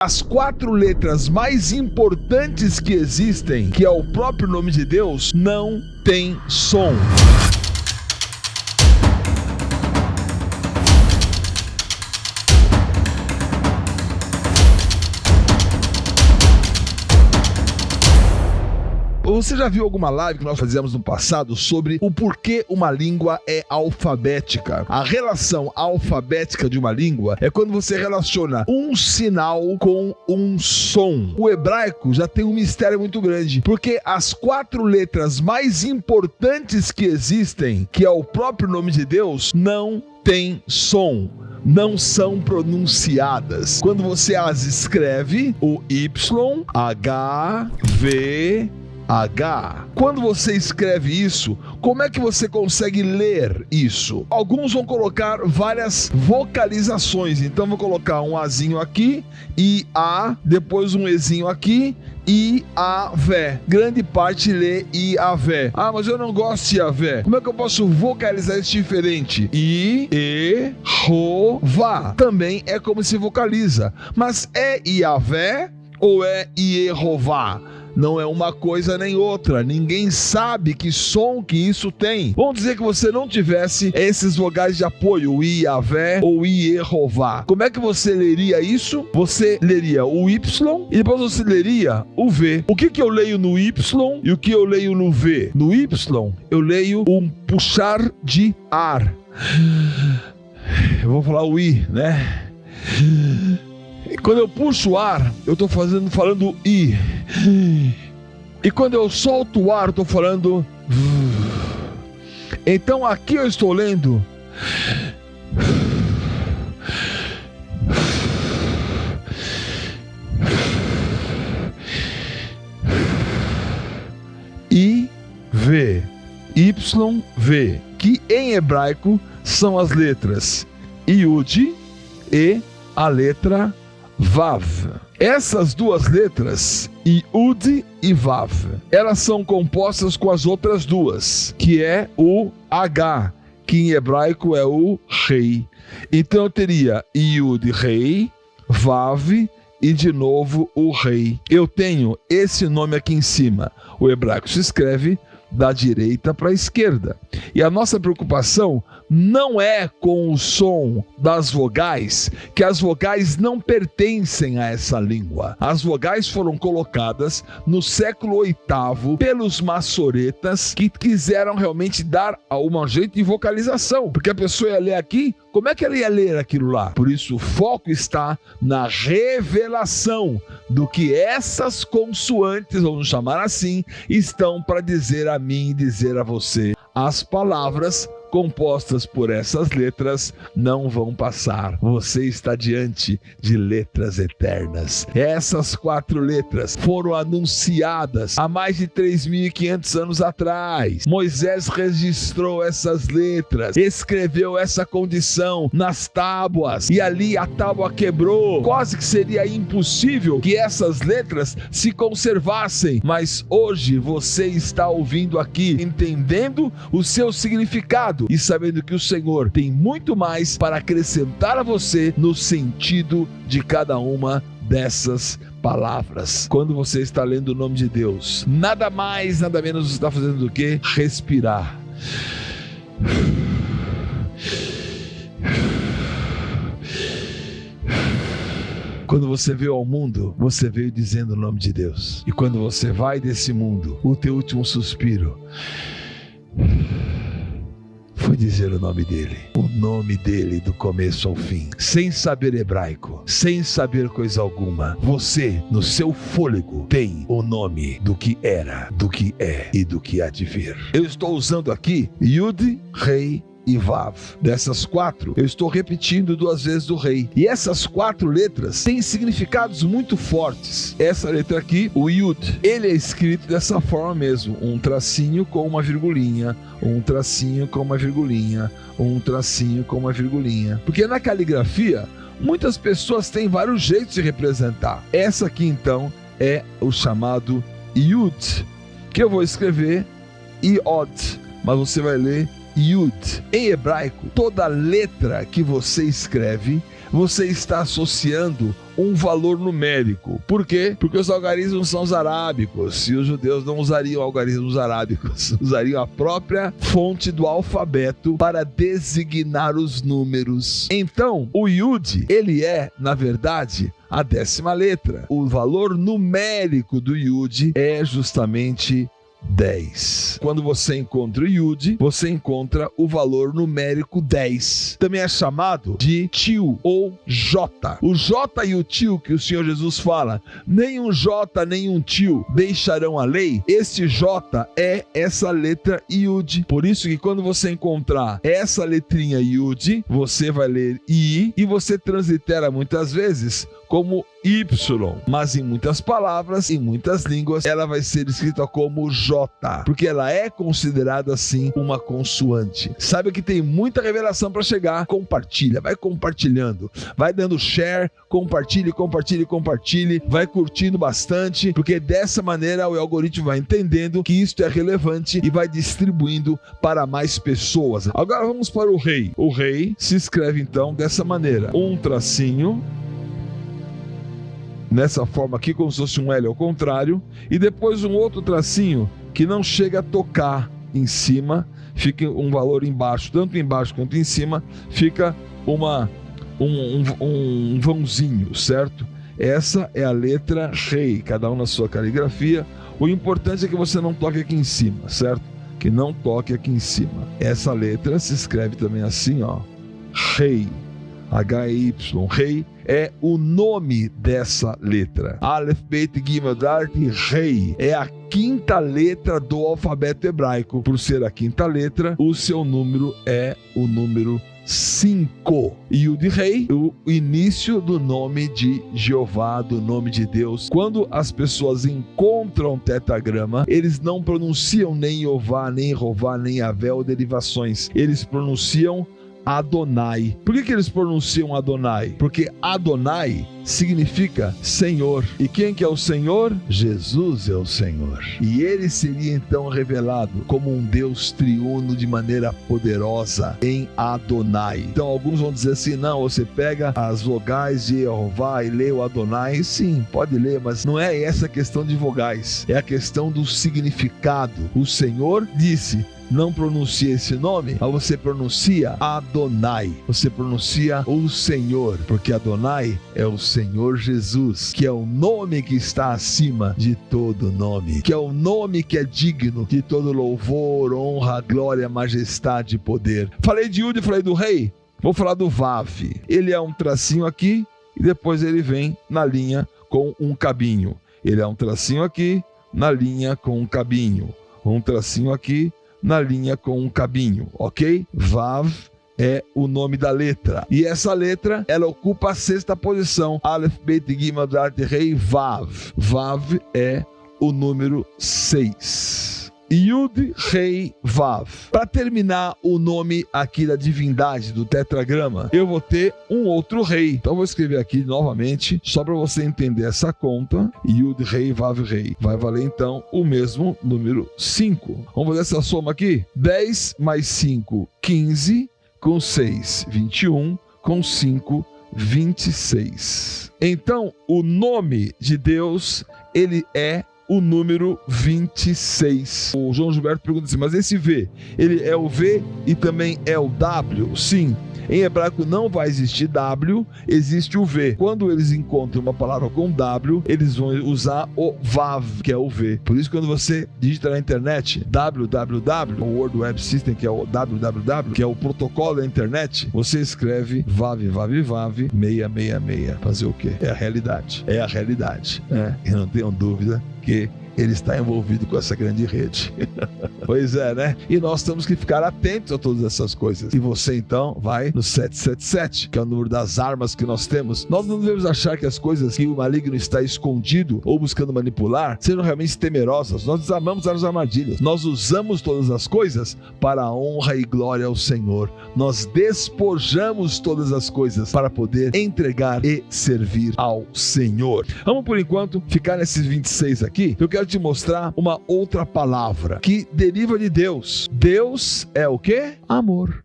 As 4 letras mais importantes que existem, que é o próprio nome de Deus, não tem som. Você já viu alguma live que nós fazíamos no passado sobre o porquê uma língua é alfabética? A relação alfabética de uma língua é quando você relaciona um sinal com um som. O hebraico já tem um mistério muito grande, porque as 4 letras mais importantes que existem, que é o próprio nome de Deus, não tem som. Não são pronunciadas. Quando você as escreve, o Y, H, V, H. Quando você escreve isso, como é que você consegue ler isso? Alguns vão colocar várias vocalizações. Então vou colocar um Azinho aqui, I, A, depois um Ezinho aqui, I, A, Vé. Grande parte lê I, A, Vé. Ah, mas eu não gosto de A, Vé. Como é que eu posso vocalizar isso diferente? I, E, Ro, Vá. Também é como se vocaliza. Mas é I, A, Vé ou é I, E, Ro, Vá? Não é uma coisa nem outra. Ninguém sabe que som que isso tem. Vamos dizer que você não tivesse esses vogais de apoio, o I, A, Vé ou I, E, Ro, Vá. Como é que você leria isso? Você leria o Y e depois você leria o V. O que eu leio no Y e o que eu leio no V? No Y, eu leio um puxar de ar. Eu vou falar o I, né? Quando eu puxo o ar, eu estou falando I. E quando eu solto o ar, eu estou falando V. Então aqui eu estou lendo I, V, Y, V, que em hebraico são as letras Yud e a letra Vav. Essas duas letras, Yud e Vav, elas são compostas com as outras duas, que é o H, que em hebraico é o Rei. Então eu teria Yud, Rei, Vav e de novo o Rei. Eu tenho esse nome aqui em cima. O hebraico se escreve da direita para a esquerda. E a nossa preocupação não é com o som das vogais, que as vogais não pertencem a essa língua. As vogais foram colocadas no século VIII pelos maçoretas, que quiseram realmente dar um jeito de vocalização, porque a pessoa ia ler aqui, como é que ela ia ler aquilo lá? Por isso o foco está na revelação do que essas consoantes, vamos chamar assim, estão para dizer a mim e dizer a você. As palavras compostas por essas letras não vão passar. Você está diante de letras eternas. Essas 4 letras foram anunciadas há mais de 3.500 anos atrás. Moisés registrou essas letras, escreveu essa condição nas tábuas, e ali a tábua quebrou. Quase que seria impossível que essas letras se conservassem, mas hoje você está ouvindo aqui, entendendo o seu significado e sabendo que o Senhor tem muito mais para acrescentar a você no sentido de cada uma dessas palavras. Quando você está lendo o nome de Deus, nada mais, nada menos está fazendo do que respirar. Quando você veio ao mundo, você veio dizendo o nome de Deus. E quando você vai desse mundo, o teu último suspiro foi dizer o nome dele do começo ao fim, sem saber hebraico, sem saber coisa alguma. Você, no seu fôlego, tem o nome do que era, do que é e do que há de vir. Eu estou usando aqui Yud, Rei e Vav. Dessas 4, eu estou repetindo 2 vezes o Rei. E essas 4 letras têm significados muito fortes. Essa letra aqui, o Yud, ele é escrito dessa forma mesmo. Um tracinho com uma virgulinha, um tracinho com uma virgulinha, um tracinho com uma virgulinha. Porque na caligrafia, muitas pessoas têm vários jeitos de representar. Essa aqui, então, é o chamado Yud, que eu vou escrever Iod, mas você vai ler Yud. Em hebraico, toda letra que você escreve você está associando um valor numérico. Por quê? Porque os algarismos são os arábicos, e os judeus não usariam algarismos arábicos, usariam a própria fonte do alfabeto para designar os números. Então, o Yud, ele é, na verdade, a 10ª letra. O valor numérico do Yud é justamente 10. Quando você encontra o Yud, você encontra o valor numérico 10. Também é chamado de tio ou J. O J e o tio que o Senhor Jesus fala, nem um J nem um tio deixarão a lei. Esse J é essa letra Yud. Por isso que quando você encontrar essa letrinha Yud, você vai ler I e você translitera muitas vezes como Y, mas em muitas palavras, em muitas línguas, ela vai ser escrita como J, porque ela é considerada assim uma consoante. Sabe que tem muita revelação para chegar? Compartilha, vai compartilhando, vai dando share, compartilhe, vai curtindo bastante, porque dessa maneira o algoritmo vai entendendo que isto é relevante e vai distribuindo para mais pessoas. Agora vamos para o rei. O rei se escreve então dessa maneira, um tracinho, nessa forma aqui, como se fosse um L ao contrário, e depois um outro tracinho que não chega a tocar em cima, fica um valor embaixo, tanto embaixo quanto em cima, fica um vãozinho, certo? Essa é a letra rei, cada um na sua caligrafia. O importante é que você não toque aqui em cima, certo? Que não toque aqui em cima. Essa letra se escreve também assim, ó, rei, H-Y, rei é o nome dessa letra. Aleph, Bet, Gimel, Dalt, rei é a 5ª letra do alfabeto hebraico. Por ser a 5ª letra, o seu número é o número 5. E o de rei, o início do nome de Jeová, do nome de Deus. Quando as pessoas encontram tetragrama, eles não pronunciam nem Jeová, nem Rová, nem Yahvé ou derivações. Eles pronunciam Adonai. Por que eles pronunciam Adonai? Porque Adonai significa Senhor. E quem que é o Senhor? Jesus é o Senhor. E ele seria então revelado como um Deus triuno de maneira poderosa em Adonai. Então alguns vão dizer assim, não, você pega as vogais de Jeová e lê o Adonai. Sim, pode ler, mas não é essa a questão de vogais. É a questão do significado. O Senhor disse, não pronuncia esse nome, mas você pronuncia Adonai. Você pronuncia o Senhor, porque Adonai é o Senhor Jesus, que é o nome que está acima de todo nome, que é o nome que é digno de todo louvor, honra, glória, majestade e poder. Falei de Yud e falei do rei, vou falar do Vav. Ele é um tracinho aqui e depois ele vem na linha com um cabinho. Ele é um tracinho aqui, na linha com um cabinho. Um tracinho aqui, na linha com um cabinho, ok? Vav é o nome da letra. E essa letra, ela ocupa a 6ª posição. Aleph, Bet, Gimel, Dalt, rei, Vav. Vav é o número 6. Yud, rei, Vav. Para terminar o nome aqui da divindade do tetragrama, eu vou ter um outro rei. Então eu vou escrever aqui novamente, só para você entender essa conta. Yud, rei, Vav, rei. Vai valer então o mesmo número 5. Vamos fazer essa soma aqui? 10 mais 5, 15. Com 6, 21. Com 5, 26. Então, o nome de Deus, ele é o número 26. O João Gilberto pergunta assim, mas esse V, ele é o V e também é o W? Sim. Em hebraico não vai existir W, existe o V. Quando eles encontram uma palavra com W, eles vão usar o Vav, que é o V. Por isso, quando você digita na internet www, o World Web System, que é o www, que é o protocolo da internet, você escreve Vav, Vav, Vav, 666. Fazer o quê? É a realidade. É a realidade. Eu não tenho dúvida que ele está envolvido com essa grande rede. Pois é, né? E nós temos que ficar atentos a todas essas coisas. E você, então, vai no 777, que é o número das armas que nós temos. Nós não devemos achar que as coisas que o maligno está escondido ou buscando manipular sejam realmente temerosas. Nós desarmamos as armadilhas. Nós usamos todas as coisas para a honra e glória ao Senhor. Nós despojamos todas as coisas para poder entregar e servir ao Senhor. Vamos, por enquanto, ficar nesses 26 aqui. Eu quero te mostrar uma outra palavra que deriva de Deus. Deus é o quê? Amor.